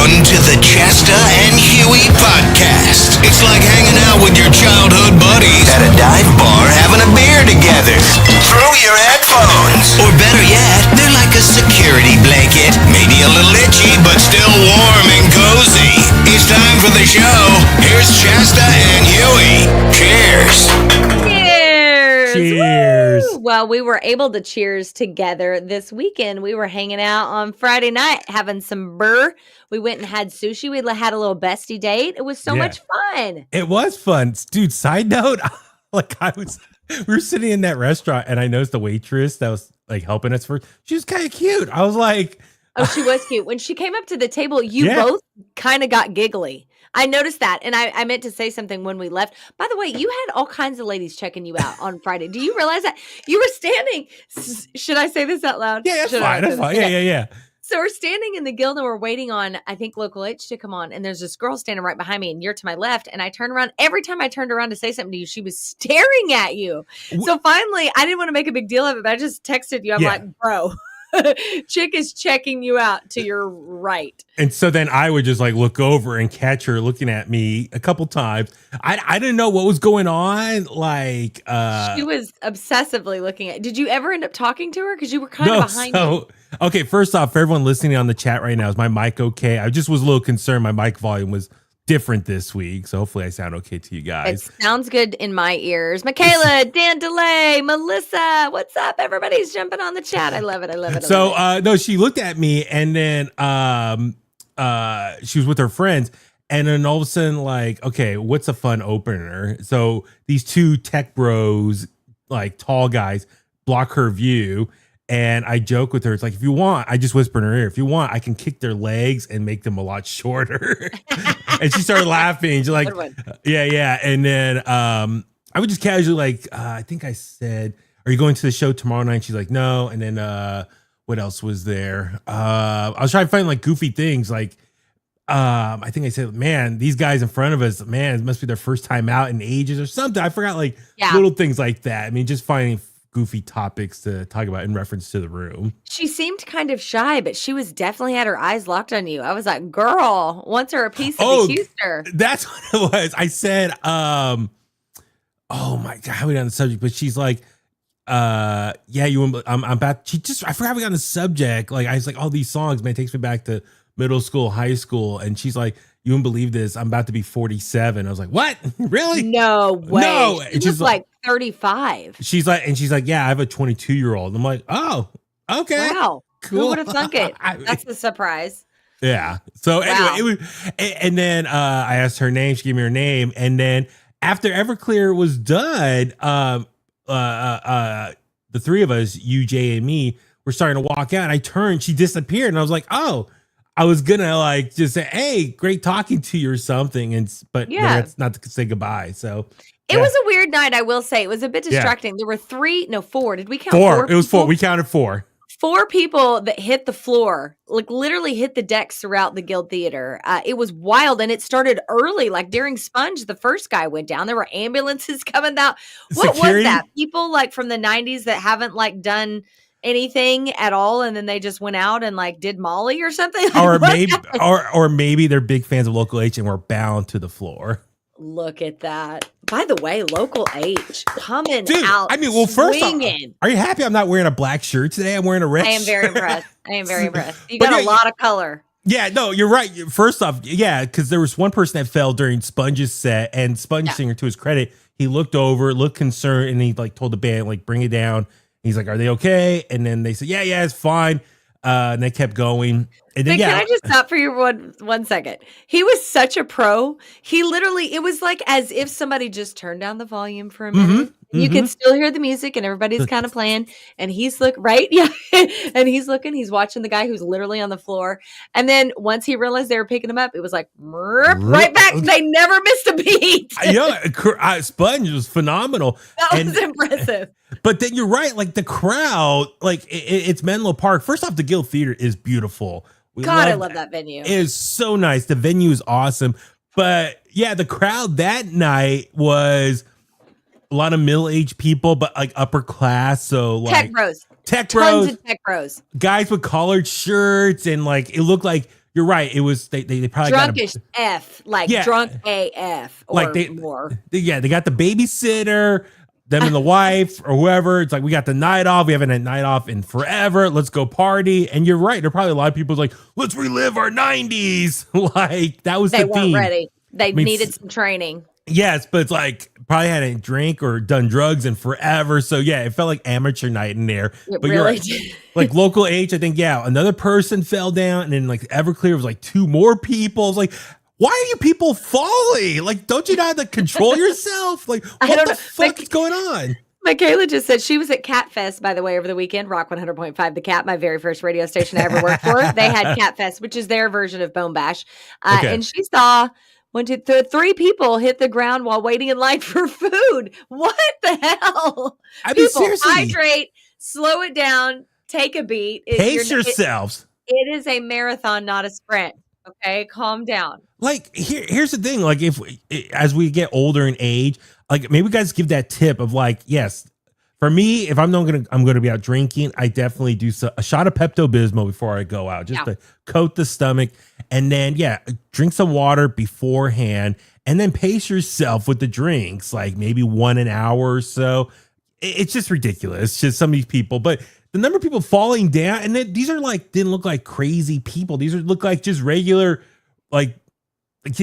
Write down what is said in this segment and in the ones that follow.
Welcome to the Chasta and Huey podcast. It's like hanging out with your childhood buddies at a dive bar having a beer together. Through your headphones. Or better yet, they're like a security blanket. Maybe a little itchy, but still warm and cozy. It's time for the show. Here's Chasta and Huey. Cheers. Cheers. Woo! Well, we were able to cheers together this weekend. We were hanging out on Friday night having some burr. We went and had sushi. We had a little bestie date. It was so much fun. It was fun. Dude, side note, we were sitting in that restaurant and I noticed the waitress that was like helping us she was kind of cute. I was like, oh, she was cute. When she came up to the table, you both kind of got giggly. I noticed that, and I meant to say something when we left. By the way, you had all kinds of ladies checking you out on Friday. Do you realize that? You were standing. Should I say this out loud? yeah, that's fine. That's fine. Yeah. So we're standing in the guild, and we're waiting on, I think, Local H to come on, and there's this girl standing right behind me, and you're to my left, and I turned around. Every time I turned around to say something to you, she was staring at you. So finally, I didn't want to make a big deal of it, but I just texted you. I'm like, bro. Chick is checking you out to your right. And so then I would just like look over and catch her looking at me a couple times. I didn't know what was going on. Like she was obsessively looking at. Did you ever end up talking to her? Because you were kind of behind me. Okay, first off, for everyone listening on the chat right now, is my mic okay? I just was a little concerned my mic volume was different this week, so hopefully I sound okay to you guys. It sounds good in my ears. Michaela, Dan DeLay, Melissa, what's up? Everybody's jumping on the chat. I love it. So no, she looked at me and then she was with her friends, and then all of a sudden, like, okay, what's a fun opener? So these two tech bros, like tall guys, block her view. And I joke with her. It's like, if you want, I just whisper in her ear, if you want, I can kick their legs and make them a lot shorter. And she started laughing. She's like, yeah. And then I would just casually like, I think I said, are you going to the show tomorrow night? She's like, no. And then what else was there? I was trying to find like goofy things. Like, I think I said, man, these guys in front of us, man, it must be their first time out in ages or something. I forgot like little things like that. I mean, just finding goofy topics to talk about in reference to the room. She seemed kind of shy, but she was definitely had her eyes locked on you. I was like, girl, wants her a piece of the Houston. That's what it was. I said, oh my God, how are we on the subject? But she's like, I'm about, I forgot we got on the subject. Like, I was like, all these songs, man, it takes me back to middle school, high school. And she's like, you wouldn't believe this, I'm about to be 47. I was like, what? Really? No way. No. She was like 35. She's like, yeah, I have a 22-year-old. I'm like, oh, okay. Wow. Cool. Who would have thunk it? That's the surprise. Yeah. So anyway, it was, and then I asked her name. She gave me her name. And then after Everclear was done, the three of us, you, Jay, and me, were starting to walk out. And I turned, she disappeared. And I was like, oh, I was gonna like just say, hey, great talking to you or something. But that's not to say goodbye. So it was a weird night, I will say. It was a bit distracting. There were four. Did we count four? It was four. We counted four. 4 people that hit the floor, like literally hit the decks throughout the Guild Theater. It was wild, and it started early. Like during Sponge, the first guy went down. There were ambulances coming out. What was that? People like from the 90s that haven't like done anything at all, and then they just went out and like did Molly or something. Like, or maybe they're big fans of Local H and were bound to the floor. Look at that. By the way, Local H coming out. I mean, well, first off, are you happy I'm not wearing a black shirt today? I'm wearing a red shirt. I am very impressed. You got a lot of color. Yeah, no, you're right. First off, because there was one person that fell during Sponge's set, and Sponge Singer, to his credit, he looked over, looked concerned, and he like told the band, like, bring it down. He's like, are they okay? And then they said, yeah, it's fine. And they kept going. And then, can I just stop for you one second? He was such a pro. He literally, it was like as if somebody just turned down the volume for a minute. You can still hear the music and everybody's kind of playing. And he's right? Yeah. And he's looking, he's watching the guy who's literally on the floor. And then once he realized they were picking him up, it was like, right back. They never missed a beat. Sponge was phenomenal. That was impressive. But then you're right. Like the crowd, like it's Menlo Park. First off, the Guild Theater is beautiful. I love that venue. It is so nice. The venue is awesome. But yeah, the crowd that night was a lot of middle-aged people, but like upper class. So like tons of tech bros, guys with collared shirts, and like it looked like you're right. It was they probably drunk got as F, like Yeah. drunk AF or like more. they got the babysitter, them and the wife or whoever. It's like, we got the night off. We haven't had night off in forever. Let's go party. And you're right. There are probably a lot of people like, let's relive our 90s. Like that was They the weren't theme. ready. They mean, needed some training. Yes, but it's like probably hadn't drank or done drugs in forever. So yeah, it felt like amateur night in there. It But really you're right. did. Like local age, I think, yeah, another person fell down, and then like Everclear was like 2 more people. It's like, why are you people falling? Like, don't you know how to control yourself? Like, what the fuck is going on? Michaela just said she was at Cat Fest, by the way, over the weekend. Rock 100.5, The Cat, my very first radio station I ever worked for. They had Cat Fest, which is their version of Bone Bash. And she saw 3 people hit the ground while waiting in line for food. What the hell? I mean, People, seriously. hydrate, slow it down, take a beat. Pace yourselves. It is a marathon, not a sprint. Okay, calm down. Like here's the thing. Like as we get older in age, like maybe guys give that tip of like, yes, for me, if I'm gonna be out drinking, I definitely do a shot of Pepto-Bismol before I go out, just to coat the stomach, and then drink some water beforehand, and then pace yourself with the drinks, like maybe 1 an hour or so. It's just ridiculous. It's just some of these people, but the number of people falling down, and then these are like, didn't look like crazy people. These look like just regular, like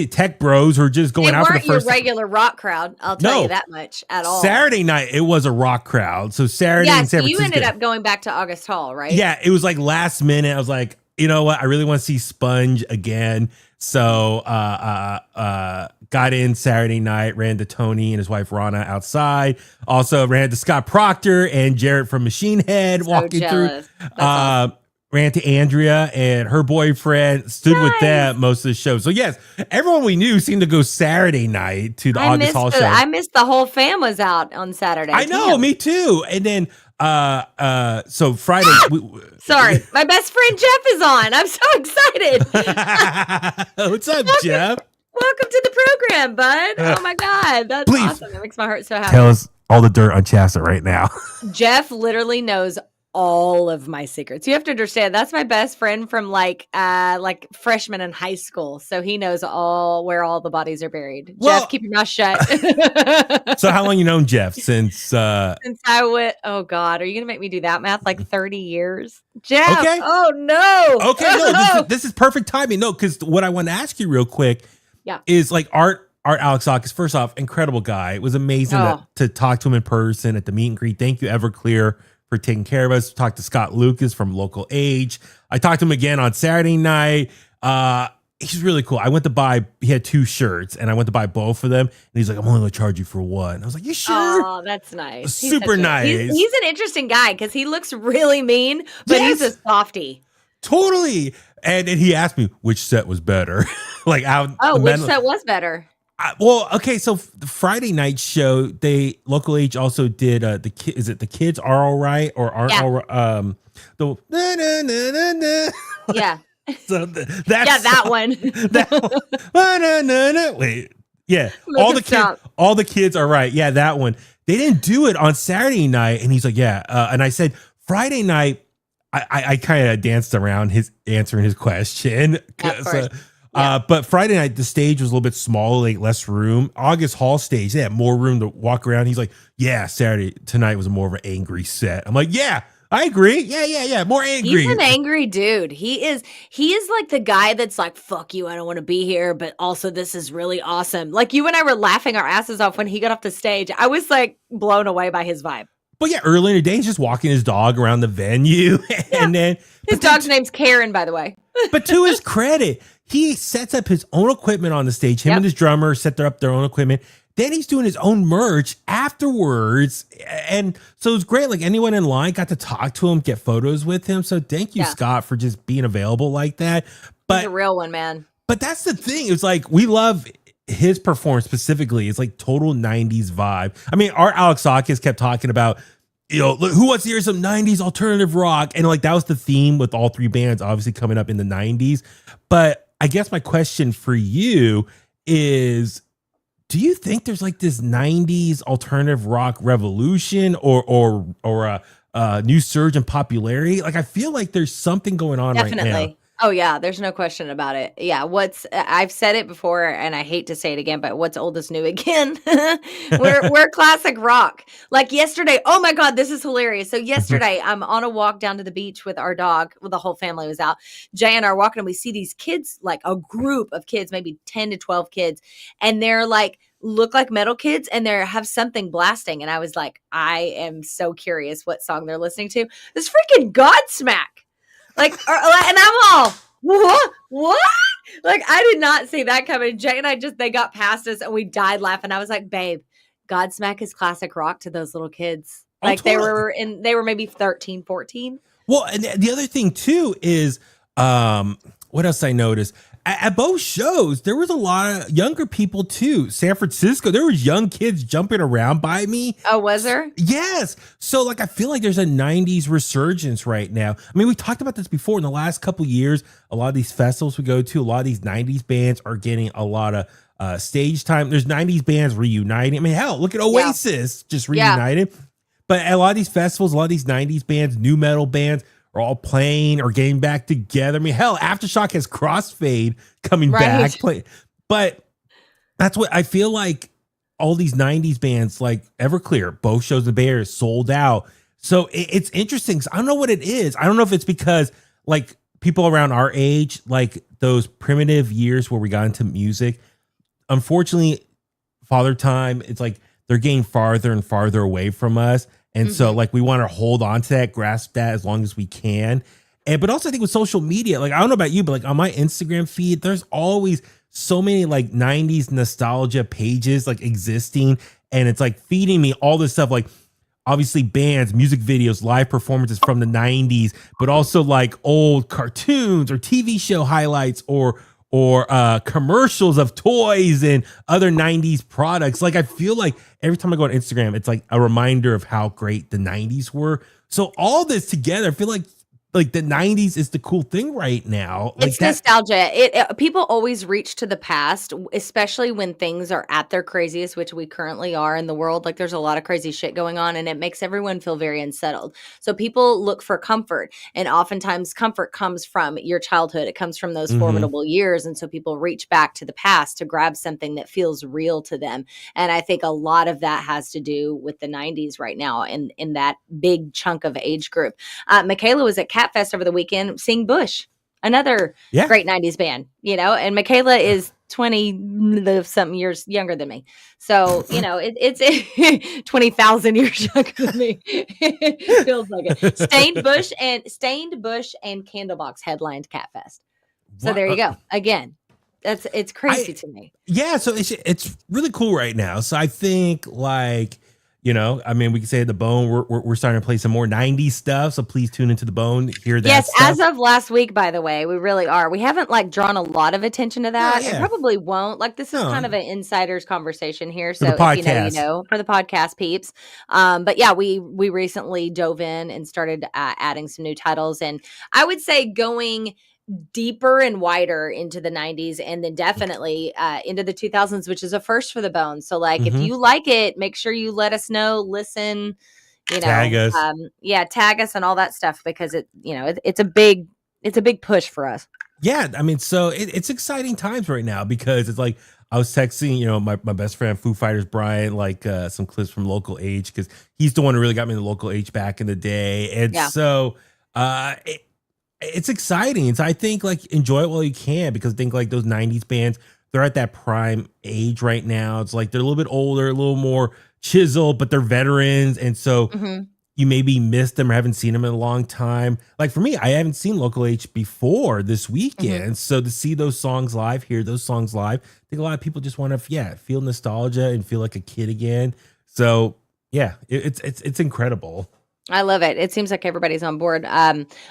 tech bros who are just going out for the first. Your regular rock crowd. I'll tell you that much at all. Saturday night, it was a rock crowd. So Saturday in San Francisco. You ended up going back to August Hall, right? Yeah, it was like last minute. I was like, you know what? I really want to see Sponge again. So got in Saturday night, ran to Tony and his wife Rana outside. Also ran to Scott Proctor and Jarrett from Machine Head walking through. Awesome. Ran to Andrea and her boyfriend, stood with them most of the show. So yes, everyone we knew seemed to go Saturday night to the August Hall show. I missed the whole fam was out on Saturday. I know, me too. And then so Friday sorry, my best friend Jeff is on. I'm so excited. What's up, Jeff? Welcome to the program, bud. Oh my God, that's awesome. That makes my heart so happy. Tell us all the dirt on Chasta right now. Jeff literally knows all of my secrets. You have to understand, that's my best friend from like freshman in high school. So he knows where all the bodies are buried. Well, Jeff, keep your mouth shut. So how long you known Jeff? Since I went, oh God, are you gonna make me do that math? Like 30 years? Jeff. Okay. Oh no. Okay, no, this is perfect timing. No, because what I want to ask you real quick is like Art Alexakis, first off, incredible guy. It was amazing to talk to him in person at the meet and greet. Thank you, Everclear, for taking care of us. Talked to Scott Lucas from Local Age. I talked to him again on Saturday night. He's really cool. He had 2 shirts and I went to buy both of them. And he's like, I'm only going to charge you for one. And I was like, you sure? Oh, that's nice. Super nice. He's an interesting guy because he looks really mean, but he's a softie. Totally. And then he asked me which set was better. Like, which set was better? Well, okay, so the Friday night show, Local Age also did the kids are all right or aren't all right? Yeah. So that one. Wait, yeah, all the kids are right. Yeah, that one. They didn't do it on Saturday night, and he's like, yeah. And I said Friday night. I kind of danced around answering his question. But Friday night, the stage was a little bit smaller, like less room. August Hall stage, they had more room to walk around. He's like, yeah, tonight was more of an angry set. I'm like, yeah, I agree. Yeah. More angry. He's an angry dude. He is like the guy that's like, fuck you, I don't want to be here, but also this is really awesome. Like you and I were laughing our asses off when he got off the stage. I was like blown away by his vibe. But yeah, early in the day, he's just walking his dog around the venue. And then his dog's name's Karen, by the way. But to his credit, he sets up his own equipment on the stage. Him and his drummer set up their own equipment. Then he's doing his own merch afterwards. And so it's great. Like anyone in line got to talk to him, get photos with him. So thank you, Scott, for just being available like that. But he's a real one, man. But that's the thing. It's like we love his performance specifically. It's like total 90s vibe. I mean, Art Alexakis kept talking about, you know, who wants to hear some 90s alternative rock? And like that was the theme with all 3 bands obviously coming up in the 90s. But I guess my question for you is, do you think there's like this 90s alternative rock revolution or a new surge in popularity? Like I feel like there's something going on right now. Oh yeah, there's no question about it. Yeah, I've said it before and I hate to say it again, but what's old is new again. We're classic rock. Like yesterday, oh my God, this is hilarious. So yesterday I'm on a walk down to the beach with our dog. Well, the whole family was out. Jay and I are walking and we see these kids, like a group of kids, maybe 10 to 12 kids, and they're like look like metal kids and they have something blasting. And I was like, I am so curious what song they're listening to. This freaking Godsmack. Like, and I'm all, what? Like, I did not see that coming. Jay and I they got past us and we died laughing. I was like, babe, Godsmack is classic rock to those little kids. Like totally. they were maybe 13, 14. Well, and the other thing too is, what else I noticed? At both shows, there was a lot of younger people too. San Francisco, there was young kids jumping around by me. Oh, was there? Yes. So like, I feel like there's a 90s resurgence right now. I mean, we talked about this before in the last couple of years. A lot of these festivals we go to, a lot of these 90s bands are getting a lot of stage time. There's 90s bands reuniting. I mean, hell, look at Oasis just reunited. Yeah. But at a lot of these festivals, a lot of these 90s bands, new metal bands, are all playing or getting back together. I mean, hell, Aftershock has Crossfade coming back. But that's what I feel like. All these 90s bands like Everclear, both shows in the Bay Area sold out. So it's interesting. I don't know what it is. I don't know if it's because like people around our age, like those primitive years where we got into music, unfortunately, Father Time, it's like they're getting farther and farther away from us. And so like we want to hold on to that, grasp that as long as we can. And but also I think with social media, like I don't know about you, but like on my Instagram feed, there's always so many like 90s nostalgia pages like existing. And it's like feeding me all this stuff, like obviously bands, music videos, live performances from the 90s, but also like old cartoons or TV show highlights or commercials of toys and other 90s products. Like I feel like every time I go on Instagram, it's like a reminder of how great the 90s were. So all this together, I feel like the 90s is the cool thing right now. Like it's nostalgia. People always reach to the past, especially when things are at their craziest, which we currently are in the world. Like there's a lot of crazy shit going on and it makes everyone feel very unsettled. So people look for comfort, and oftentimes comfort comes from your childhood. It comes from those formidable years. And so people reach back to the past to grab something that feels real to them. And I think a lot of that has to do with the 90s right now in that big chunk of age group. Michaela was at Cat Fest over the weekend seeing Bush, another great 90s band, and Michaela is 20 something years younger than me. So, it's 20,000 years younger than me. It feels like it. Stained Bush and Candlebox headlined Cat Fest. So there you go. Again, it's crazy to me. Yeah. So it's really cool right now. So I think like, I mean, we can say at The Bone, we're starting to play some more 90s stuff. So please tune into The Bone, hear that stuff. As of last week, by the way, we really are. We haven't like drawn a lot of attention to that. And probably won't. Like this is kind of an insider's conversation here. So if for the podcast peeps. But yeah, we recently dove in and started adding some new titles. And I would say going deeper and wider into the 90s and then definitely into the 2000s, which is a first for The Bone. So like if you like it, make sure you let us know, listen, tag us. Tag us and all that stuff, because it's a big push for us. Yeah, I mean, so it's exciting times right now, because it's like I was texting, my best friend Foo Fighters Brian, like some clips from Local H, because he's the one who really got me into Local H back in the day. And so it's exciting. So I think like enjoy it while you can, because I think like those 90s bands, they're at that prime age right now. It's like they're a little bit older, a little more chiseled, but they're veterans. And so you maybe missed them or haven't seen them in a long time. Like for me, I haven't seen Local H before this weekend. So to see those songs live, hear those songs live, I think a lot of people just want to, feel nostalgia and feel like a kid again. So yeah, it's incredible. I love it. It seems like everybody's on board.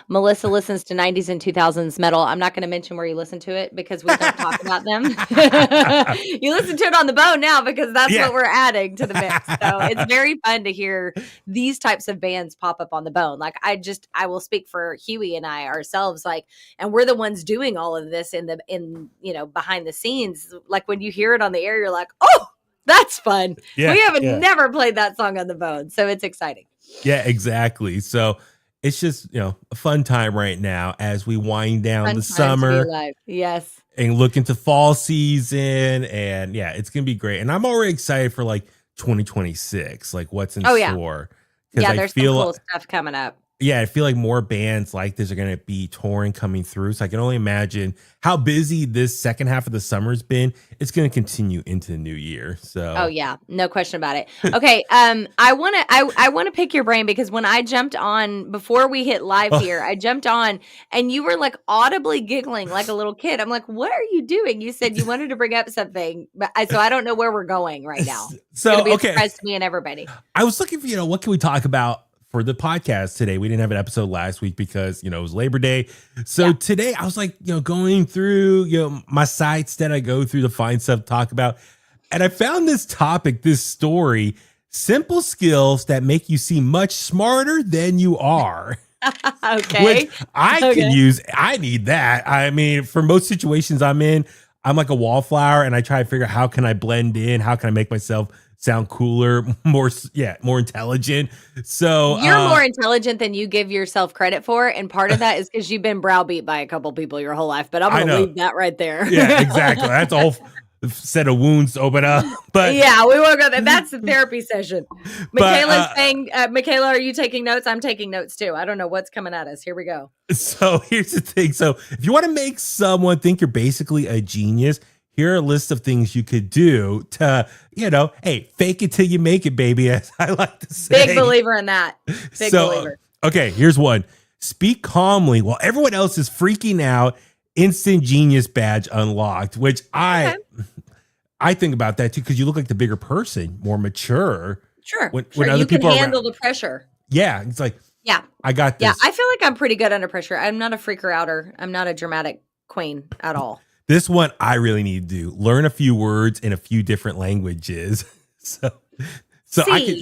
Melissa listens to 90s and 2000s metal. I'm not going to mention where you listen to it because we don't talk about them. You listen to it on The Bone now because that's what we're adding to the mix. So it's very fun to hear these types of bands pop up on The Bone. Like I will speak for Huey and I ourselves, like, and we're the ones doing all of this in behind the scenes. Like when you hear it on the air, you're like, oh, that's fun. Yeah, we haven't never played that song on The Bone. So it's exciting. Yeah, exactly. So it's just, a fun time right now as we wind down Fun the time to be summer alive. Yes. and look into fall season. And yeah, it's going to be great. And I'm already excited for like 2026, like what's in store. Yeah, I there's some cool stuff coming up. Yeah, I feel like more bands like this are going to be touring coming through. So I can only imagine how busy this second half of the summer's been. It's going to continue into the new year. So oh yeah, no question about it. Okay, I want to pick your brain because when I jumped on before we hit live here, I jumped on and you were like audibly giggling like a little kid. I'm like, what are you doing? You said you wanted to bring up something, but so I don't know where we're going right now. So it's be okay, a surprise to me and everybody. I was looking for what can we talk about for the podcast today. We didn't have an episode last week because, it was Labor Day. So today I was like, going through, my sites that I go through to find stuff to talk about. And I found this topic, this story, simple skills that make you seem much smarter than you are. Okay. Which I can use. I need that. I mean, for most situations I'm in, I'm like a wallflower and I try to figure out how can I blend in? How can I make myself sound cooler, more intelligent. So you're more intelligent than you give yourself credit for, and part of that is because you've been browbeat by a couple people your whole life. But I'm going to leave that right there. Yeah, exactly. That's a whole set of wounds to open up. But yeah, we won't go there. That's the therapy session. Michaela's saying, Michaela, are you taking notes? I'm taking notes too. I don't know what's coming at us. Here we go. So here's the thing. So if you want to make someone think you're basically a genius, here are a list of things you could do to, hey, fake it till you make it, baby, as I like to say. Big believer in that. Big believer. Okay, here's one. Speak calmly while everyone else is freaking out. Instant genius badge unlocked, which I think about that too, because you look like the bigger person, more mature. Sure. When other you people can handle the pressure. Yeah, it's like, I got this. Yeah, I feel like I'm pretty good under pressure. I'm not a freaker outer. I'm not a dramatic queen at all. This one I really need to do. Learn a few words in a few different languages. So I can.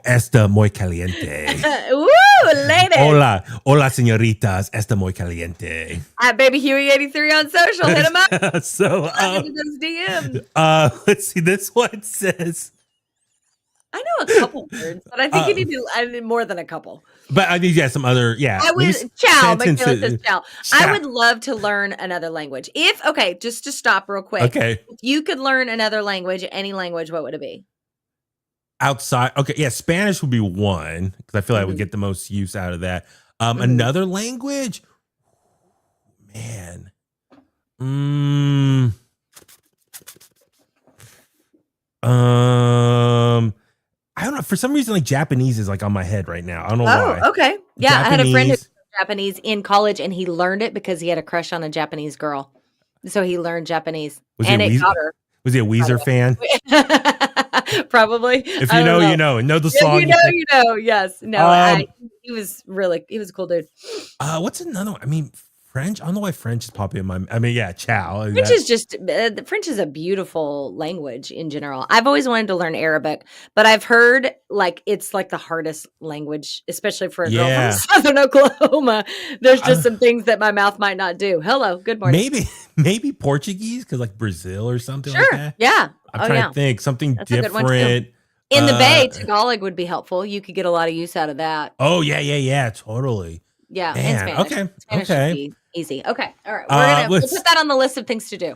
Está muy caliente. Woo, lady. Hola, señoritas. Está muy caliente. At Baby Huey 83 on social. Hit him up. So those DMs. Let's see. This one says. I know a couple words, but I think I need more than a couple. But I need some other, I would ciao. Michaela says ciao. I would love to learn another language. Just to stop real quick. Okay. If you could learn another language, any language, what would it be? Outside. Okay. Yeah. Spanish would be one because I feel like I would get the most use out of that. Another language, man. I don't know. For some reason, like Japanese is like on my head right now. I don't know why. Oh, okay. Yeah, Japanese. I had a friend who was Japanese in college, and he learned it because he had a crush on a Japanese girl. So he learned Japanese, and it got her. Was he a Weezer fan? Probably. If you know, you know. Know the song. If you know. Yes. No. He was a cool dude. What's another one? I mean, French. I don't know why French is popping in my. I mean, yeah, ciao. French is just French is a beautiful language in general. I've always wanted to learn Arabic, but I've heard like it's like the hardest language, especially for a girl from Southern Oklahoma. There's just some things that my mouth might not do. Hello, good morning. Maybe Portuguese because like Brazil or something like that. Yeah, I'm trying to think something That's different. In the Bay, Tagalog would be helpful. You could get a lot of use out of that. Oh yeah, totally. Yeah, Man, and Spanish. Spanish would be easy. Okay, all right. We'll put that on the list of things to do.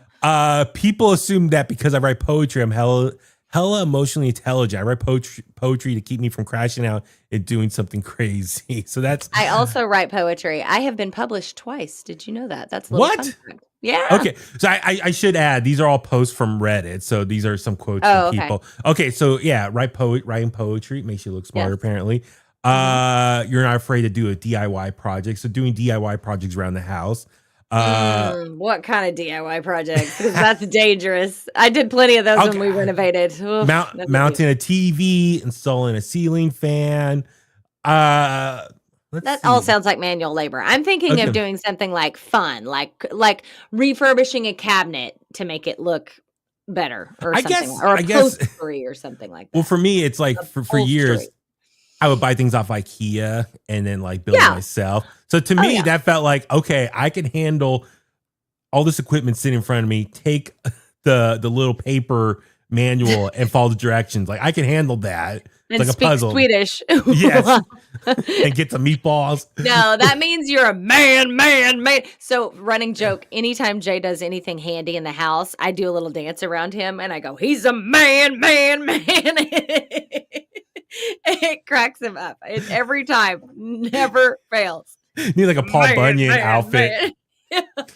People assume that because I write poetry, I'm hella emotionally intelligent. I write poetry to keep me from crashing out and doing something crazy. So that's. I also write poetry. I have been published twice. Did you know that? That's a little fun fact. Yeah. Okay. So I should add, these are all posts from Reddit. So these are some quotes from people. Okay. So yeah, writing poetry makes you look smarter, apparently. You're not afraid to do a DIY project. So doing DIY projects around the house. What kind of DIY projects? Because that's dangerous. I did plenty of those when we renovated. Oof, mounting a TV, installing a ceiling fan. That all sounds like manual labor. I'm thinking of doing something like fun, like refurbishing a cabinet to make it look better or something, or upholstery or something like that. Well, for me, it's like for years, I would buy things off IKEA and then like build it myself. So to me, that felt like, okay, I can handle all this equipment sitting in front of me, take the little paper manual and follow the directions. Like I can handle that. And like a speak puzzle. Swedish. Yes. And get some meatballs. No, that means you're a man. So running joke, anytime Jay does anything handy in the house, I do a little dance around him and I go, he's a man. It cracks him up. It's every time. Never fails. You need like a Paul Bunyan outfit.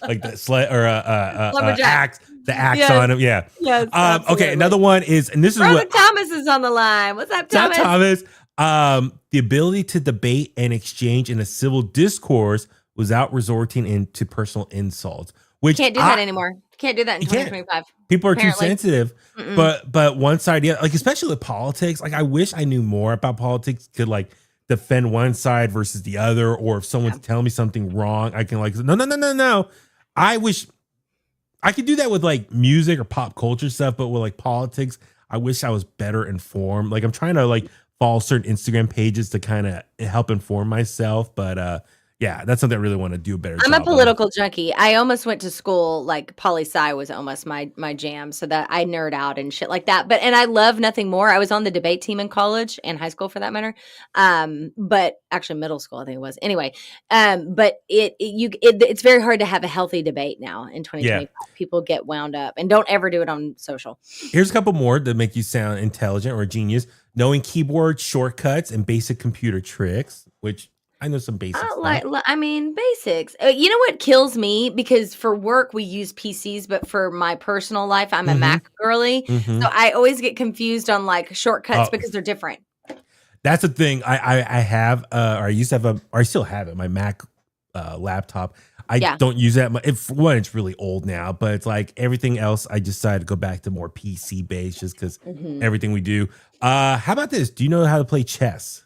Like the sled or axe. The axe on him. Yeah. Yes. Okay, another one is, and this is Brother what Thomas is on the line. What's up, Thomas? The ability to debate and exchange in a civil discourse without resorting into personal insults. Which Can't do that anymore. Can't do that in 2025. People are apparently too sensitive. But one side, yeah, like especially with politics, like I wish I knew more about politics, could like defend one side versus the other, or if someone's telling me something wrong, I can like no. I wish I could do that with like music or pop culture stuff, but with like politics, I wish I was better informed. Like I'm trying to like follow certain Instagram pages to kind of help inform myself, but yeah, that's something I really want to do a better job. I'm a political junkie. I almost went to school, like poli-sci was almost my jam, so that I nerd out and shit like that. And I love nothing more. I was on the debate team in college and high school for that matter. But actually middle school, I think it was. Anyway, but it's very hard to have a healthy debate now in 2025. Yeah. People get wound up, and don't ever do it on social. Here's a couple more that make you sound intelligent or a genius. Knowing keyboard shortcuts and basic computer tricks, which I know some basics. Basics. You know what kills me? Because for work, we use PCs, but for my personal life, I'm a Mac girly. So I always get confused on like shortcuts because they're different. That's the thing. I have, or I used to have or I still have it, my Mac laptop. I don't use that much. It's really old now, but it's like everything else, I decided to go back to more PC based just because everything we do. How about this? Do you know how to play chess?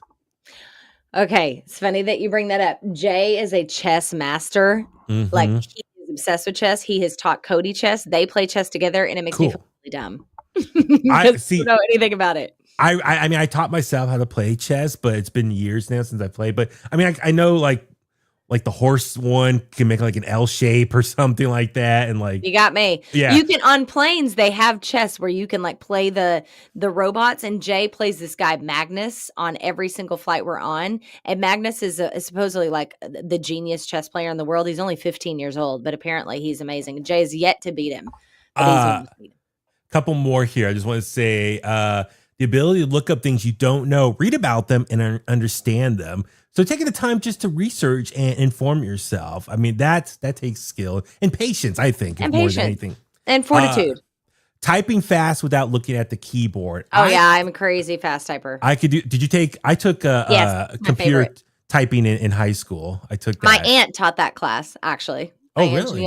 Okay, it's funny that you bring that up. Jay is a chess master. Like he is obsessed with chess. He has taught Cody chess. They play chess together, and it makes me feel really dumb. I don't know anything about it. I mean, I taught myself how to play chess, but it's been years now since I played. But I mean, I know like the horse one can make like an L shape or something like that, and like you got me. Yeah, you can on planes. They have chess where you can like play the robots, and Jay plays this guy Magnus on every single flight we're on. And Magnus is supposedly like the genius chess player in the world. He's only 15 years old, but apparently he's amazing. Jay's yet to beat him. Couple more here. I just want to say the ability to look up things you don't know, read about them, and understand them. So taking the time just to research and inform yourself. I mean, that takes skill and patience, I think, and more than anything. And fortitude. Typing fast without looking at the keyboard. I'm a crazy fast typer. I took computer typing in high school. I took that. My aunt taught that class, actually. Really?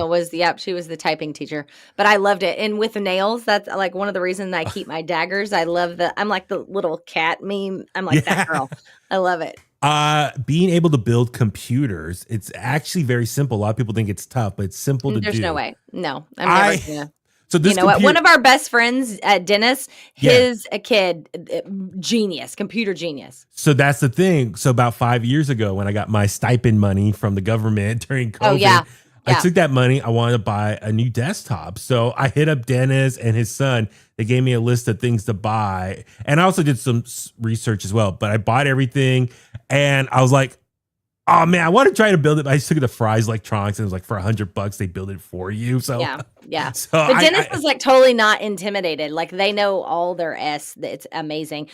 She was the typing teacher, but I loved it. And with the nails, that's like one of the reasons I keep my daggers. I'm like the little cat meme. I'm like that girl. I love it. Being able to build computers, it's actually very simple. A lot of people think it's tough, but it's simple to do. There's no way. No, I'm never gonna. So this, what? One of our best friends, Dennis, a kid, computer genius. So that's the thing. So about 5 years ago, when I got my stipend money from the government during COVID, I took that money. I wanted to buy a new desktop. So I hit up Dennis and his son. They gave me a list of things to buy. And I also did some research as well. But I bought everything. And I was like, oh, man, I want to try to build it. I just took it to Fry's Electronics. And it was like for $100, they build it for you. So yeah. So but Dennis was like totally not intimidated. Like they know all their S. It's amazing.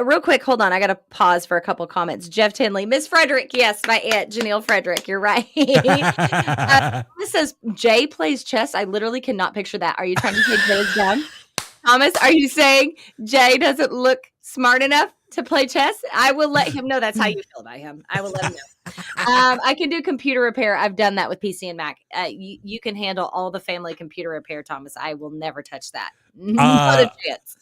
Real quick, hold on. I got to pause for a couple comments. Jeff Tinley, Miss Frederick. Yes, my aunt, Janelle Frederick. You're right. This says Jay plays chess. I literally cannot picture that. Are you trying to take Jay's down? Thomas, are you saying Jay doesn't look smart enough to play chess? I will let him know that's how you feel about him. I will let him know. I can do computer repair. I've done that with PC and Mac. You can handle all the family computer repair, Thomas. I will never touch that. Not a chance.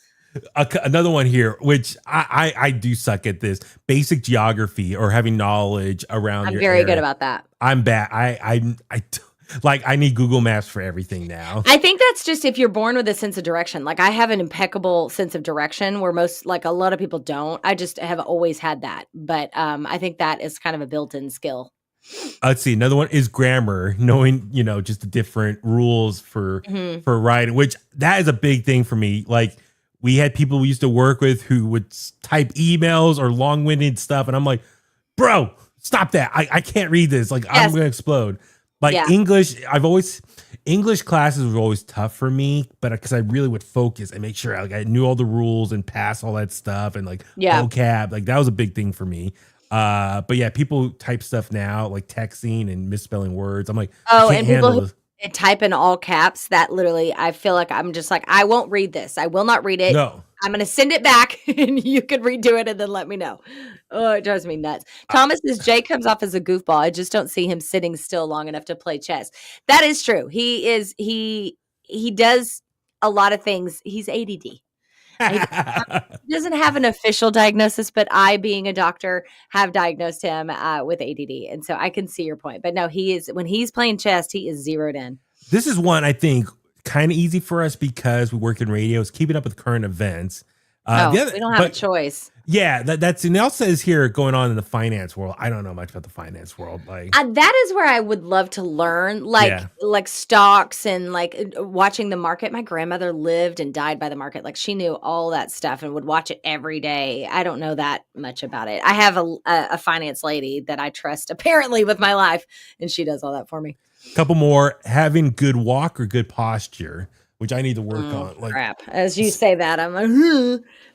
Another one here, which I do suck at this. Basic geography or having knowledge around your area. I'm very good about that. I'm bad. I need Google Maps for everything now. I think that's just if you're born with a sense of direction. Like I have an impeccable sense of direction where a lot of people don't. I just have always had that. But I think that is kind of a built-in skill. Let's see. Another one is grammar, knowing, just the different rules for writing, which that is a big thing for me. Like we had people we used to work with who would type emails or long-winded stuff. And I'm like, bro, stop that. I can't read this. Like, I'm going to explode. Like English, English classes were always tough for me, but because I really would focus and make sure I knew all the rules and pass all that stuff and like vocab, like that was a big thing for me. But yeah, people type stuff now, like texting and misspelling words. I'm like, and people who type in all caps, that literally, I feel like I'm just like, I won't read this. I will not read it. No. I'm going to send it back and you can redo it and then let me know. Oh, it drives me nuts. Thomas says Jay comes off as a goofball. I just don't see him sitting still long enough to play chess. That is true. He does a lot of things. He's ADD. He doesn't have an official diagnosis, but I, being a doctor, have diagnosed him with ADD. And so I can see your point. But no, when he's playing chess, he is zeroed in. This is one I think kind of easy for us because we work in radio, is keeping up with current events. We don't have a choice. Yeah, that's and it also says here going on in the finance world. I don't know much about the finance world. Like that is where I would love to learn, like stocks and like watching the market. My grandmother lived and died by the market. Like she knew all that stuff and would watch it every day. I don't know that much about it. I have a finance lady that I trust apparently with my life, and she does all that for me. A couple more: having good walk or good posture, which I need to work on. Like, crap. As you say that, I'm like,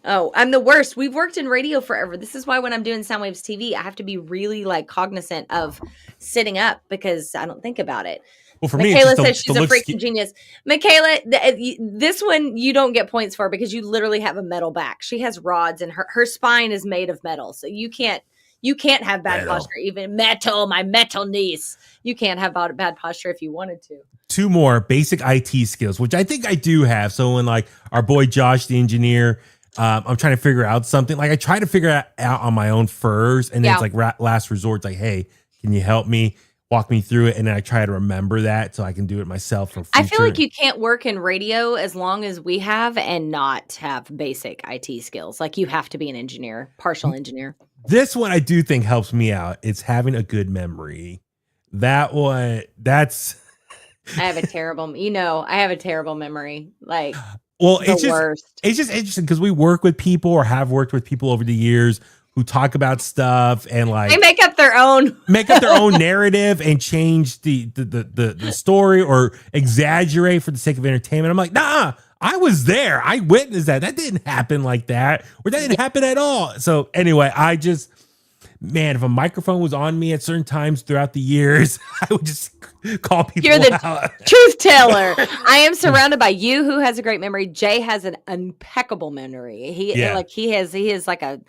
oh, I'm the worst. We've worked in radio forever. This is why when I'm doing Soundwaves TV, I have to be really like cognizant of sitting up because I don't think about it. Well, for Michaela me, says she's a freaking genius. Michaela, this one you don't get points for because you literally have a metal back. She has rods and her spine is made of metal. So you can't have bad posture. Even my metal niece. You can't have bad posture if you wanted to. Two more basic IT skills, which I think I do have. So when like our boy Josh, the engineer, I'm trying to figure out something. Like I try to figure it out on my own first. And then it's like last resort. It's like, hey, can you help me? Walk me through it. And then I try to remember that so I can do it myself. For future. I feel like you can't work in radio as long as we have and not have basic IT skills. Like you have to be an engineer, partial engineer. This one I do think helps me out. It's having a good memory. I have a terrible memory. Like, well, it's just interesting because we work with people or have worked with people over the years who talk about stuff and like they make up their own narrative and change the story or exaggerate for the sake of entertainment. I'm like, nah, I was there. I witnessed that. That didn't happen like that, or that didn't happen at all. So anyway, if a microphone was on me at certain times throughout the years, I would just call people You're the out. Truth teller. I am surrounded by you who has a great memory. Jay has an impeccable memory. He is like a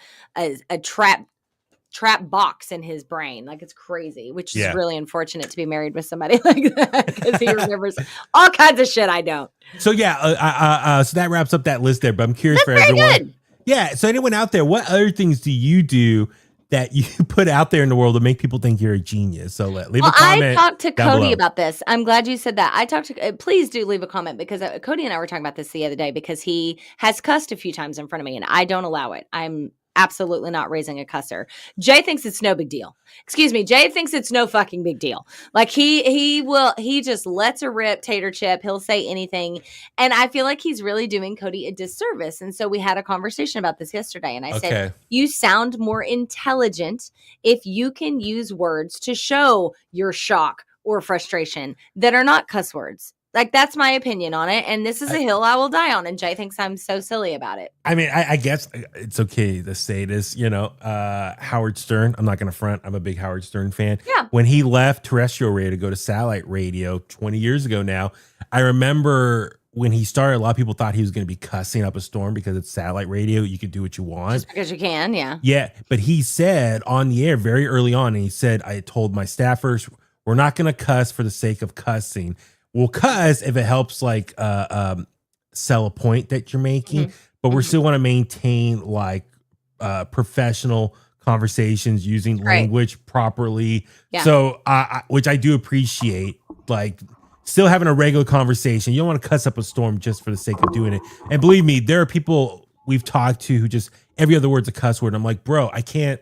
trap box in his brain. Like it's crazy, which is really unfortunate to be married with somebody like that because he remembers all kinds of shit I don't. So so that wraps up that list there, but I'm curious for everyone. Good. Yeah. So anyone out there, what other things do you do that you put out there in the world to make people think you're a genius? So leave a comment. I talked to Cody about this. I'm glad you said that. Please do leave a comment because Cody and I were talking about this the other day because he has cussed a few times in front of me and I don't allow it. I'm absolutely not raising a cusser. Jay thinks it's no big deal. Excuse me. Jay thinks it's no fucking big deal. Like he just lets a rip tater chip. He'll say anything. And I feel like he's really doing Cody a disservice. And so we had a conversation about this yesterday. And I said, you sound more intelligent if you can use words to show your shock or frustration that are not cuss words. Like, that's my opinion on it. And this is a hill I will die on. And Jay thinks I'm so silly about it. I mean, I guess it's okay to say this, Howard Stern. I'm not going to front. I'm a big Howard Stern fan. Yeah. When he left terrestrial radio to go to satellite radio 20 years ago now, I remember when he started, a lot of people thought he was going to be cussing up a storm because it's satellite radio. You could do what you want. Just because you can, yeah. Yeah. But he said on the air very early on, and he said, I told my staffers, we're not going to cuss for the sake of cussing. We'll cuss if it helps sell a point that you're making, but we still want to maintain professional conversations using language properly. Yeah. So, which I do appreciate, like still having a regular conversation. You don't want to cuss up a storm just for the sake of doing it. And believe me, there are people we've talked to who just every other word's a cuss word. I'm like, bro, I can't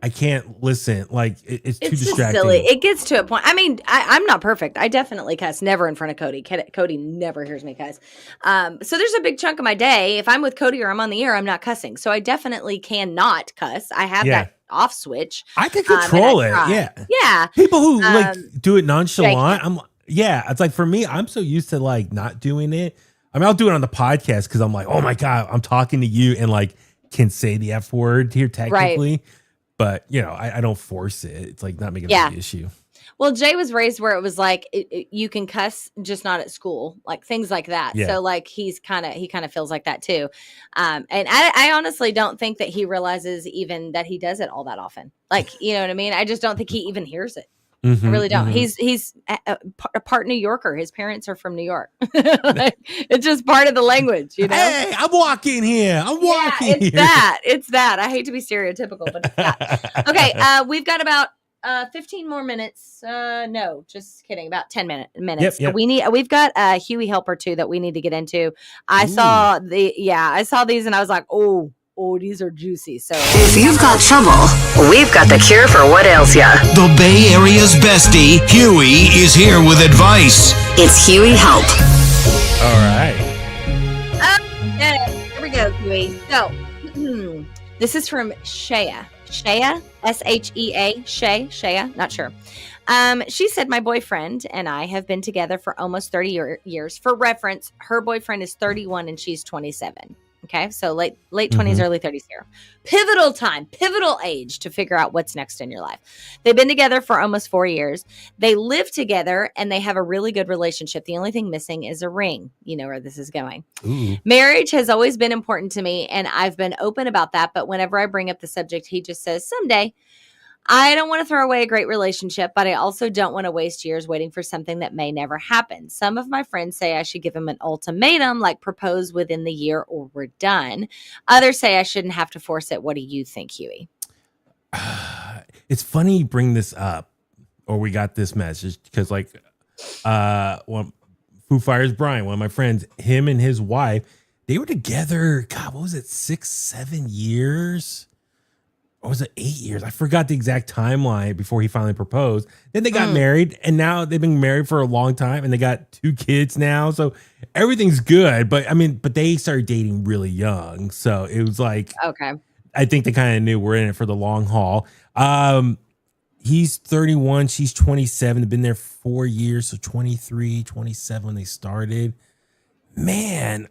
I can't listen. Like it's too It's just distracting. silly. It gets to a point. I mean, I'm not perfect. I definitely cuss, never in front of Cody. Cody never hears me cuss. So there's a big chunk of my day. If I'm with Cody or I'm on the air, I'm not cussing. So I definitely cannot cuss. I have Yeah. that off switch. I can control it. try. Yeah. Yeah. People who like do it nonchalant, Jake. it's like for me, I'm so used to like not doing it. I mean, I'll do it on the podcast because I'm like, oh my God, I'm talking to you and like can say the F word here technically. Right. But you know, I don't force it. It's like not making a Yeah. big issue. Well, Jay was raised where it was like you can cuss, just not at school, like things like that. Yeah. So like he kind of feels like that too. And I honestly don't think that he realizes even that he does it all that often. Like, you know what I mean? I just don't think he even hears it. I really don't. He's a part New Yorker. His parents are from New York. Like, it's just part of the language, you know? Hey, I'm walking here. It's that. I hate to be stereotypical, but it's that. Okay, we've got about 15 more minutes. No, just kidding. About 10 minutes. Yep. We've got a Huey helper too that we need to get into. I saw these and I was like, oh, these are juicy. So if you've got trouble, we've got the cure for what ails ya. The Bay Area's bestie, Huey, is here with advice. It's Huey Help. All right. Here we go, Huey. So this is from Shea, Shea, Shea, not sure. She said, my boyfriend and I have been together for almost 30 years. For reference, her boyfriend is 31 and she's 27. Okay, so late 20s, early 30s here. Pivotal age to figure out what's next in your life. They've been together for almost 4 years. They live together and they have a really good relationship. The only thing missing is a ring. You know where this is going. Ooh. Marriage has always been important to me, and I've been open about that. But whenever I bring up the subject, he just says, someday. I don't want to throw away a great relationship, but I also don't want to waste years waiting for something that may never happen. Some of my friends say I should give him an ultimatum, like propose within the year or we're done. Others say I shouldn't have to force it. What do you think, Huey? It's funny you bring this up, or we got this message, because like Foo Fighters Brian, one of my friends, him and his wife, they were together, God, what was it, 6-7 years? Or was it 8 years? I forgot the exact timeline before he finally proposed. Then they got married, and now they've been married for a long time, and they got 2 kids now. So everything's good. But they started dating really young. So it was like, okay, I think they kind of knew we're in it for the long haul. He's 31, she's 27. They've been there 4 years, so 23, 27 when they started. Man,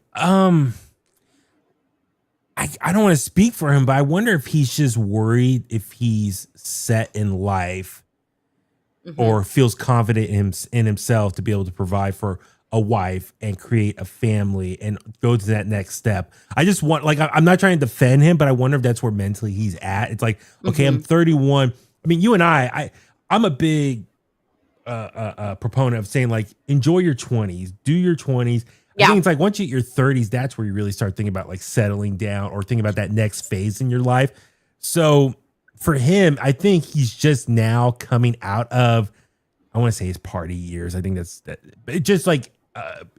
I don't want to speak for him, but I wonder if he's just worried if he's set in life or feels confident in himself to be able to provide for a wife and create a family and go to that next step. I just want, like, I'm not trying to defend him, but I wonder if that's where mentally he's at. It's like, okay, I'm 31. I mean, you and I'm a big proponent of saying, like, enjoy your 20s, do your 20s. I think it's like once you hit your 30s, that's where you really start thinking about like settling down or thinking about that next phase in your life. So for him, I think he's just now coming out of, I want to say his party years. I think that's just like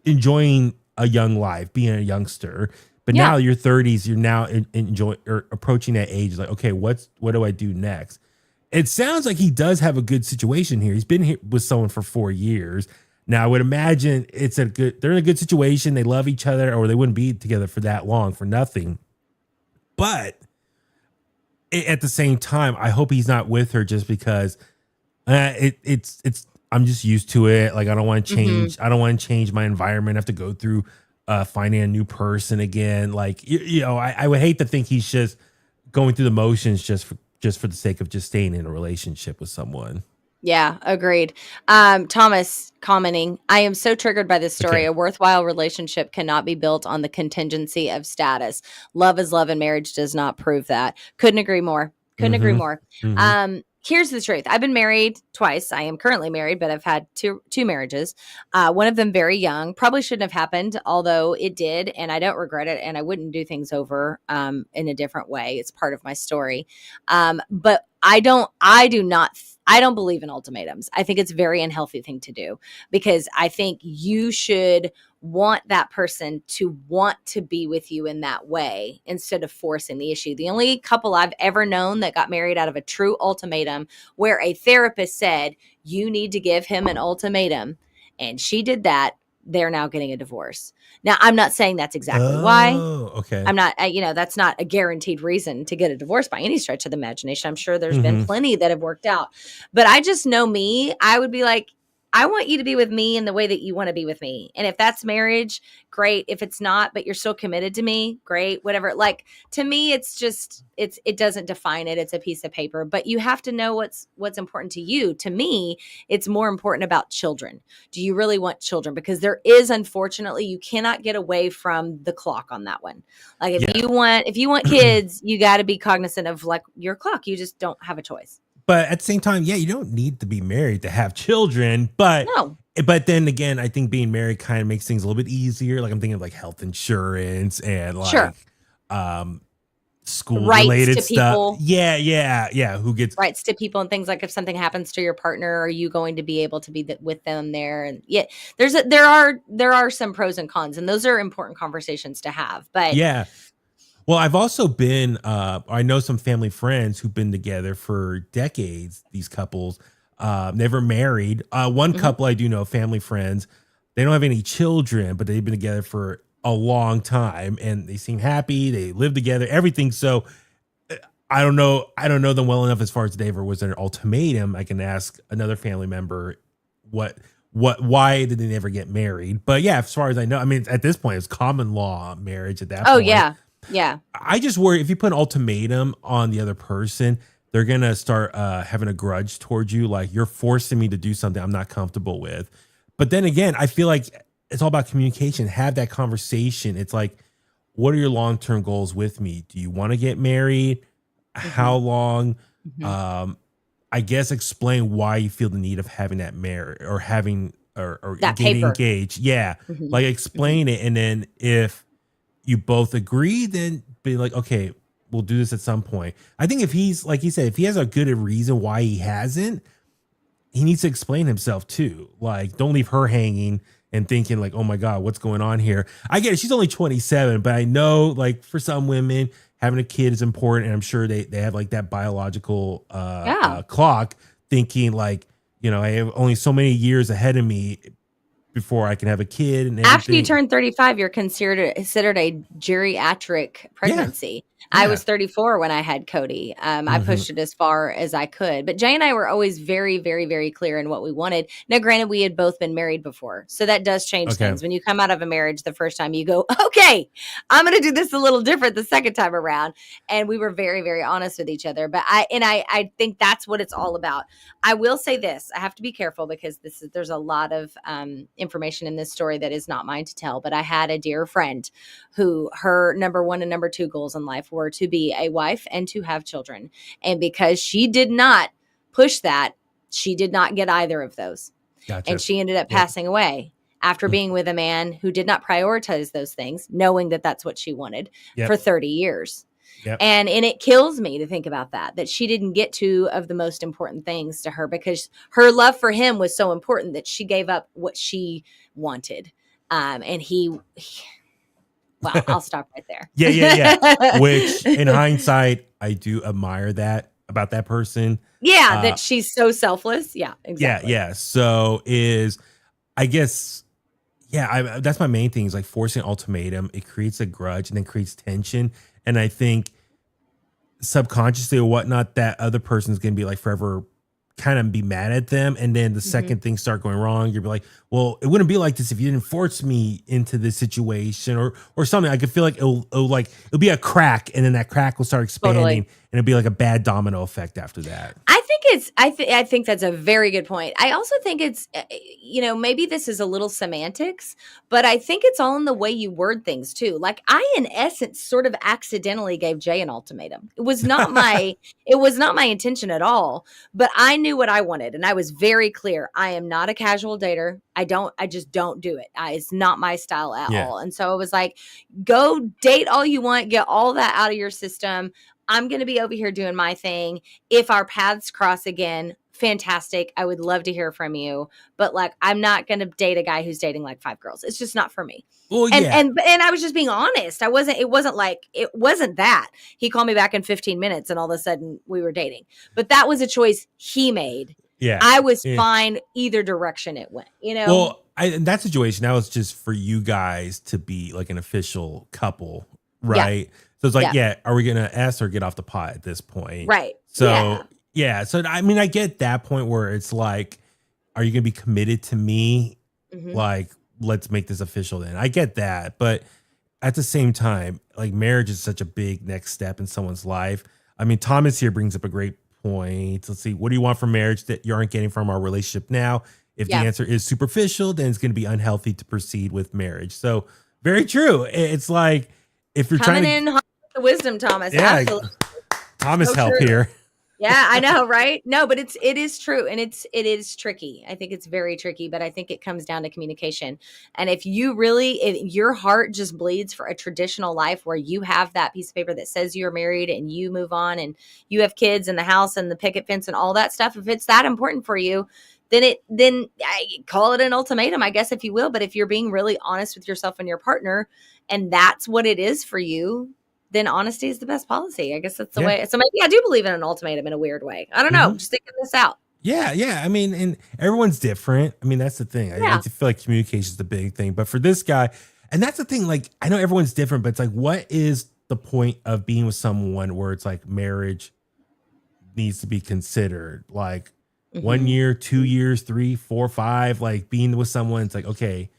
enjoying a young life, being a youngster. But now your 30s, you're now enjoying or approaching that age. Like, okay, what do I do next? It sounds like he does have a good situation here. He's been here with someone for 4 years. Now, I would imagine they're in a good situation. They love each other, or they wouldn't be together for that long for nothing. But at the same time, I hope he's not with her just because I'm just used to it. Like, I don't want to change. I don't want to change my environment. I have to go through finding a new person again. Like, I would hate to think he's just going through the motions just for the sake of just staying in a relationship with someone. Yeah, agreed. Thomas commenting, I am so triggered by this story. Okay. A worthwhile relationship cannot be built on the contingency of status. Love is love and marriage does not prove that. Couldn't agree more. Agree more. Here's the truth. I've been married twice. I am currently married, but I've had two marriages. One of them very young. Probably shouldn't have happened, although it did, and I don't regret it, and I wouldn't do things over in a different way. It's part of my story. But I don't believe in ultimatums. I think it's a very unhealthy thing to do, because I think you should want that person to want to be with you in that way instead of forcing the issue. The only couple I've ever known that got married out of a true ultimatum, where a therapist said, you need to give him an ultimatum, and she did that, they're now getting a divorce. Now, I'm not saying that's exactly why. Okay. I'm not, that's not a guaranteed reason to get a divorce by any stretch of the imagination. I'm sure there's been plenty that have worked out, but I just know me, I would be like, I want you to be with me in the way that you want to be with me. And if that's marriage, great. If it's not, but you're still committed to me, great, whatever. Like, to me, it's just, it doesn't define it. It's a piece of paper, but you have to know what's important to you. To me, it's more important about children. Do you really want children? Because there is, unfortunately, you cannot get away from the clock on that one. Like, if you want kids, you got to be cognizant of like your clock. You just don't have a choice. But at the same time, you don't need to be married to have children. But then again, I think being married kind of makes things a little bit easier. Like, I'm thinking of like health insurance and like school related stuff. People. Yeah. Who gets rights to people and things, like if something happens to your partner, are you going to be able to be with them there? And there are some pros and cons, and those are important conversations to have. But well, I've also been, I know some family friends who've been together for decades, these couples, never married. One couple I do know, family friends, they don't have any children, but they've been together for a long time and they seem happy. They live together, everything. So I don't know them well enough as far as Dave, or was there an ultimatum? I can ask another family member why did they never get married? But yeah, as far as I know, I mean, at this point, it's common law marriage at that point. Oh, yeah. Yeah. I just worry if you put an ultimatum on the other person, they're going to start having a grudge towards you. Like, you're forcing me to do something I'm not comfortable with. But then again, I feel like it's all about communication. Have that conversation. It's like, what are your long-term goals with me? Do you want to get married? How long? I guess explain why you feel the need of having that marriage or having or that getting paper. engaged. Yeah. Like, explain it. And then if you both agree, then be like, okay, we'll do this at some point. I think if he's, like he said, if he has a good reason why he hasn't, he needs to explain himself too. Like, don't leave her hanging and thinking like, oh my God, what's going on here? I get it. She's only 27, but I know like for some women, having a kid is important. And I'm sure they have like that biological clock, thinking like, I have only so many years ahead of me before I can have a kid. And after you turn 35, you're considered a geriatric pregnancy. Yeah. I was 34 when I had Cody. I pushed it as far as I could. But Jay and I were always very, very, very clear in what we wanted. Now, granted, we had both been married before, so that does change things. When you come out of a marriage the first time, you go, okay, I'm going to do this a little different the second time around. And we were very, very honest with each other. But I think that's what it's all about. I will say this. I have to be careful because there's a lot of information in this story that is not mine to tell. But I had a dear friend who her number one and number two goals in life were to be a wife and to have children. And because she did not push that, she did not get either of those. Gotcha. And she ended up passing away after being with a man who did not prioritize those things, knowing that that's what she wanted for 30 years. And it kills me to think about that she didn't get two of the most important things to her because her love for him was so important that she gave up what she wanted. And well, I'll stop right there. Yeah. Which in hindsight, I do admire that about that person. Yeah, that she's so selfless. Yeah, exactly. Yeah. So I guess, that's my main thing is like forcing an ultimatum. It creates a grudge and then creates tension. And I think subconsciously or whatnot, that other person's going to be like forever kind of be mad at them. And then the second things start going wrong, you'll be like, well, it wouldn't be like this if you didn't force me into this situation or something. I could feel like it'll be a crack, and then that crack will start expanding and it'll be like a bad domino effect after that. I think that's a very good point. I also think it's, maybe this is a little semantics, but I think it's all in the way you word things too. Like I, in essence, sort of accidentally gave Jay an ultimatum. It was not my intention at all, but I knew what I wanted. And I was very clear. I am not a casual dater. I just don't do it. It's not my style at all. And so it was like, go date all you want, get all that out of your system. I'm going to be over here doing my thing. If our paths cross again, fantastic. I would love to hear from you. But like, I'm not going to date a guy who's dating like 5 girls. It's just not for me. Well, And, yeah. and I was just being honest. It wasn't that he called me back in 15 minutes and all of a sudden we were dating, but that was a choice he made. Yeah. I was fine either direction it went, Well, in that situation, that was just for you guys to be like an official couple, right? Yeah. So it's like, are we going to S or get off the pot at this point? Right. So, So, I mean, I get that point where it's like, are you going to be committed to me? Mm-hmm. Like, let's make this official then. I get that. But at the same time, like marriage is such a big next step in someone's life. I mean, Thomas here brings up a great point. Let's see. What do you want from marriage that you aren't getting from our relationship now? If the answer is superficial, then it's going to be unhealthy to proceed with marriage. So very true. It's like if you're coming trying to in hot with the wisdom, Thomas. Yeah, absolutely. Thomas so help true. here. Yeah, I know, right? No, but it is true, and it is tricky. I think it's very tricky, but I think it comes down to communication. And if your heart just bleeds for a traditional life where you have that piece of paper that says you're married and you move on and you have kids and the house and the picket fence and all that stuff, if it's that important for you, then I call it an ultimatum, I guess, if you will. But if you're being really honest with yourself and your partner, and that's what it is for you, then honesty is the best policy. I guess that's the way. So maybe I do believe in an ultimatum in a weird way. I don't know. Just thinking this out. Yeah. I mean, and everyone's different. I mean, that's the thing. I feel like communication is the big thing. But for this guy, and that's the thing, like, I know everyone's different, but it's like, what is the point of being with someone where it's like marriage needs to be considered? Like 1 year, 2 years, 3, 4, 5, like being with someone, it's like, okay,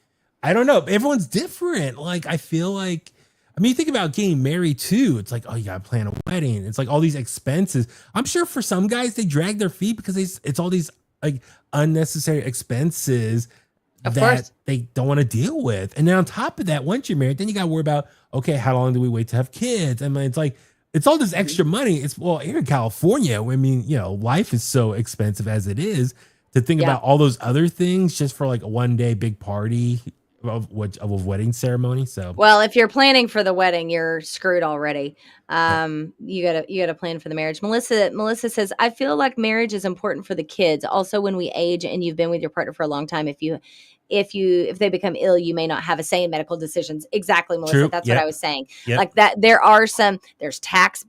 I don't know. Everyone's different. Like, I feel like, I mean, you think about getting married too. It's like, oh, you got to plan a wedding. It's like all these expenses. I'm sure for some guys, they drag their feet because it's all these like unnecessary expenses that they don't want to deal with. And then on top of that, once you're married, then you got to worry about, okay, how long do we wait to have kids? I mean, it's like, it's all this extra money. Here in California, I mean, life is so expensive as it is to think about all those other things just for like a 1 day big party of a wedding ceremony. So, well, if you're planning for the wedding, you're screwed already. You gotta plan for the marriage. Melissa says, I feel like marriage is important for the kids. Also, when we age and you've been with your partner for a long time, if they become ill, you may not have a say in medical decisions. Exactly, Melissa. True. That's what I was saying. Yep. Like that, there's tax,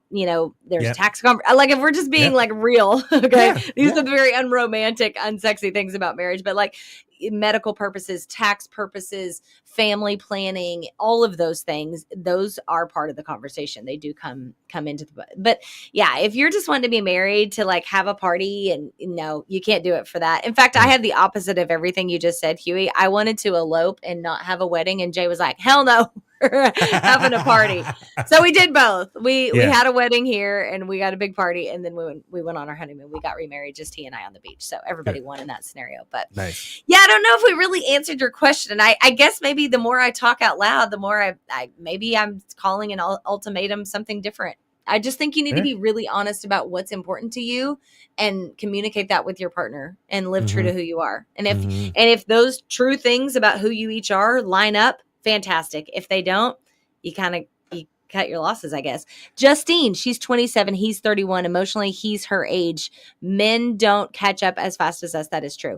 tax. Like if we're just being like real, okay. These are the very unromantic, unsexy things about marriage, but like medical purposes, tax purposes, family planning, all of those things, those are part of the conversation. They do come into but if you're just wanting to be married to like have a party, and no, you can't do it for that. In fact, I had the opposite of everything you just said, Huey. I wanted to elope and not have a wedding, and Jay was like, hell no. Having a party. So we did both. We had a wedding here and we got a big party, and then we went on our honeymoon. We got remarried, just he and I on the beach. So everybody won in that scenario. But nice. I don't know if we really answered your question. And I guess maybe the more I talk out loud, the more maybe I'm calling an ultimatum something different. I just think you need to be really honest about what's important to you and communicate that with your partner and live true to who you are. And if those true things about who you each are line up, fantastic. If they don't, you cut your losses, I guess. Justine, she's 27. He's 31. Emotionally, he's her age. Men don't catch up as fast as us. That is true.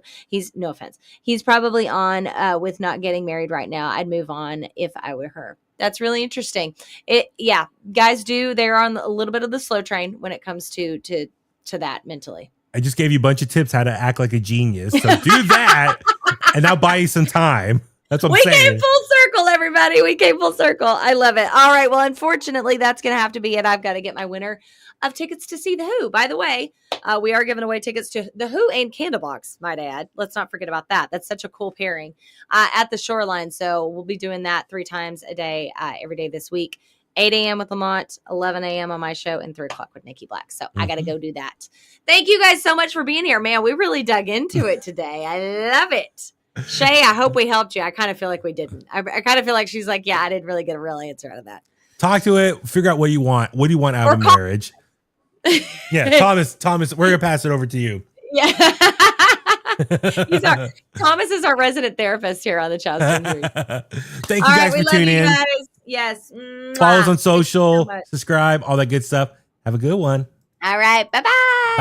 No offense. He's probably on with not getting married right now. I'd move on if I were her. That's really interesting. Guys they're on a little bit of the slow train when it comes to that mentally. I just gave you a bunch of tips how to act like a genius. So do that and I'll buy you some time. That's what I'm saying. We came full circle, everybody. We came full circle. I love it. All right. Well, unfortunately, that's going to have to be it. I've got to get my winner of tickets to see The Who. By the way, we are giving away tickets to The Who and Candlebox, might I add. Let's not forget about that. That's such a cool pairing at the Shoreline. So we'll be doing that 3 times a day, every day this week. 8 a.m. with Lamont, 11 a.m. on my show, and 3 o'clock with Nikki Black. So I got to go do that. Thank you guys so much for being here, man. We really dug into it today. I love it. Shay, I hope we helped you. I kind of feel like we didn't. I kind of feel like she's like, I didn't really get a real answer out of that. Talk to it. Figure out what you want. What do you want out of a marriage? Thomas, we're going to pass it over to you. Yeah. Thomas is our resident therapist here on the Chasta Huey. Thank you guys for tuning in. Yes. Follow us on social, subscribe, all that good stuff. Have a good one. All right. Bye-bye.